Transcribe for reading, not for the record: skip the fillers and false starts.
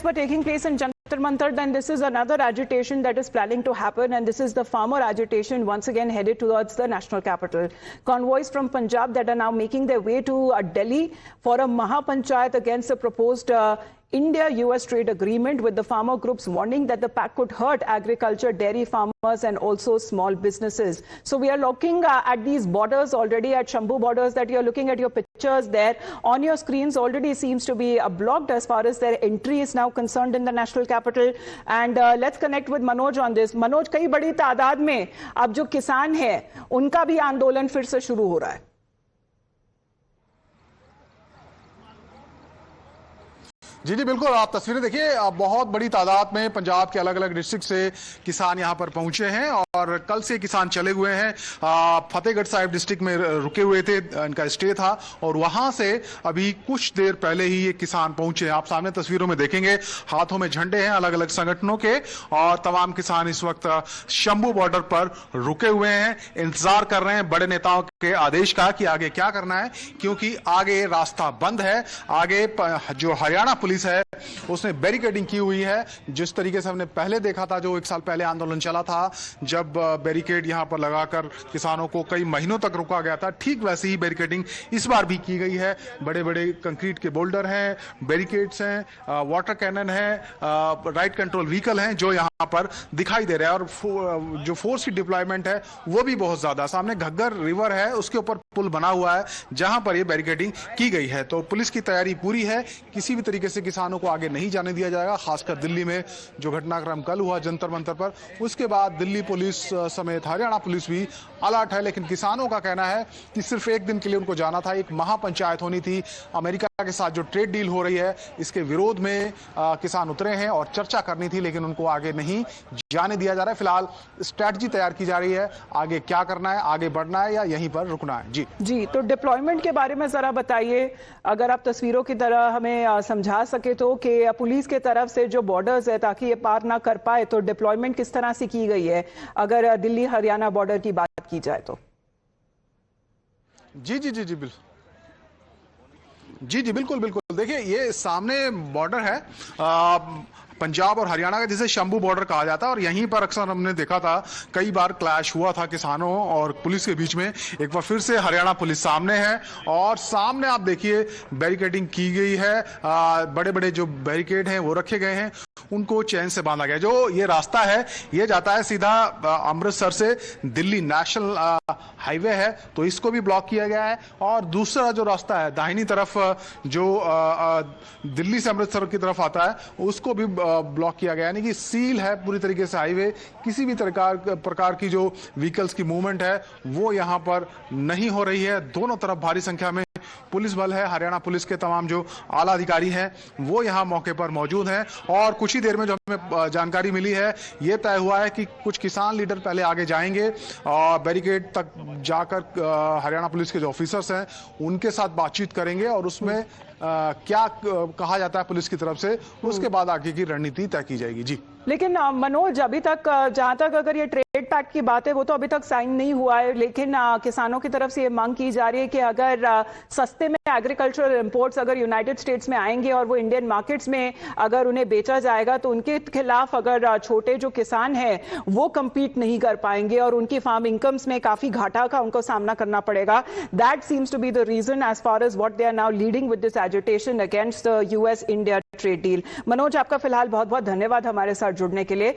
protests were taking place in Jantar Mantar, then this is another agitation that is planning to happen, and this is the farmer agitation once again headed towards the national capital. Convoys from Punjab that are now making their way to Delhi for a Mahapanchayat against the proposed India-US trade agreement, with the farmer groups warning that the pact could hurt agriculture, dairy farmers and also small businesses. So we are looking at these borders already, at Shambu borders that you're looking at. Your pictures there on your screens already seems to be blocked as far as their entry is now concerned in the national capital. And let's connect with Manoj on this. Manoj, कई बड़ी तादाद में अब जो किसान है उनका भी आंदोलन फिर से शुरू हो रहा है। जी जी बिल्कुल, आप तस्वीरें देखिए। बहुत बड़ी तादाद में पंजाब के अलग अलग डिस्ट्रिक्ट से किसान यहां पर पहुंचे हैं और कल से किसान चले हुए हैं। फतेहगढ़ साहिब डिस्ट्रिक्ट में रुके हुए थे, इनका स्टे था, और वहां से अभी कुछ देर पहले ही ये किसान पहुंचे। आप सामने तस्वीरों में देखेंगे, हाथों में झंडे हैं अलग अलग संगठनों के, और तमाम किसान इस वक्त शंभू बॉर्डर पर रुके हुए हैं, इंतजार कर रहे हैं बड़े नेताओं के आदेश का कि आगे क्या करना है, क्योंकि आगे रास्ता बंद है। आगे जो हरियाणा पुलिस है उसने बैरिकेडिंग की हुई है, जिस तरीके से हमने पहले देखा था, जो 1 साल पहले आंदोलन चला था, जब बैरिकेड यहां पर लगाकर किसानों को कई महीनों तक रोका गया था, ठीक वैसे ही बैरिकेडिंग इस बार भी की गई है। बड़े बड़े कंक्रीट के बोल्डर हैं, बैरिकेड्स हैं, वाटर कैनन है, राइट कंट्रोल व्हीकल हैं जो यहां पर दिखाई दे रहे हैं, और जो फोर्स की डिप्लॉयमेंट है वो भी बहुत ज्यादा। सामने घग्गर रिवर है, उसके ऊपर पुल बना हुआ है जहां पर ये बैरिकेडिंग की गई है। तो पुलिस की तैयारी पूरी है, किसी भी तरीके से किसानों को आगे नहीं जाने दिया जाएगा। खासकर दिल्ली में जो घटनाक्रम कल हुआ जंतर मंतर पर, उसके बाद दिल्ली पुलिस समेत हरियाणा पुलिस भी अलर्ट है। लेकिन किसानों का कहना है कि सिर्फ एक दिन के लिए उनको जाना था, एक महापंचायत होनी थी। अमेरिका के साथ जो ट्रेड डील हो रही है इसके विरोध में किसान उतरे हैं और चर्चा करनी थी, लेकिन उनको आगे नहीं जाने दिया जा रहा है। फिलहाल स्ट्रैटेजी तैयार की जा रही है, आगे क्या करना है, आगे बढ़ना है या यहीं पर रुकना है। जी, तो डिप्लॉयमेंट के बारे में जरा बताइए, अगर आप तस्वीरों की तरह हमें समझा सके तो, कि पुलिस के तरफ से जो बॉर्डर्स है ताकि ये पार ना कर पाए, तो डिप्लॉयमेंट किस तरह से की गई है अगर दिल्ली हरियाणा बॉर्डर की बात की जाए तो? जी जी जी जी बिल्कुल, जी बिल्कुल बिल्कुल। देखिए, ये सामने बॉर्डर है पंजाब और हरियाणा का, जिसे शंभू बॉर्डर कहा जाता है, और यहीं पर अक्सर हमने देखा था, कई बार क्लैश हुआ था किसानों और पुलिस के बीच में। एक बार फिर से हरियाणा पुलिस सामने है, और सामने आप देखिए बैरिकेडिंग की गई है। बड़े बड़े जो बैरिकेड हैं वो रखे गए हैं, उनको चैन से बांधा गया। जो ये रास्ता है ये जाता है सीधा अमृतसर से दिल्ली नेशनल हाईवे है, तो इसको भी ब्लॉक किया गया है। और दूसरा जो रास्ता है दाहिनी तरफ, जो दिल्ली से अमृतसर की तरफ आता है, उसको भी ब्लॉक किया गया, यानी कि सील है पूरी तरीके से हाईवे। किसी भी प्रकार की जो व्हीकल्स की मूवमेंट है वो यहां पर नहीं हो रही है। दोनों तरफ भारी संख्या में पुलिस बल है, हरियाणा पुलिस के तमाम जो आला अधिकारी हैं वो यहां मौके पर मौजूद हैं। और कुछ ही देर में जो हमें जानकारी मिली है, ये तय हुआ है कि कुछ किसान लीडर पहले आगे जाएंगे और बैरिकेड तक जाकर हरियाणा पुलिस के जो ऑफिसर्स हैं उनके साथ बातचीत करेंगे, और उसमें क्या कहा जाता है पुलिस की तरफ से, उसके बाद आगे की रणनीति तय की जाएगी। जी, लेकिन मनोज, अभी तक जहां तक अगर ये ट्रेड पैक्ट की बात है वो तो अभी तक साइन नहीं हुआ है, लेकिन किसानों की तरफ से ये मांग की जा रही है कि अगर सस्ते में एग्रीकल्चरल इंपोर्ट्स अगर यूनाइटेड स्टेट्स में आएंगे और वो इंडियन मार्केट्स में अगर उन्हें बेचा जाएगा, तो उनके खिलाफ अगर छोटे जो किसान हैं वो compete नहीं कर पाएंगे और उनकी फार्म इनकम्स में काफी घाटा का उनको सामना करना पड़ेगा। That seems to be the reason as far as what they are now leading with this agitation against the US India trade deal. Manoj, आपका फिलहाल बहुत बहुत धन्यवाद हमारे साथ जुड़ने के लिए।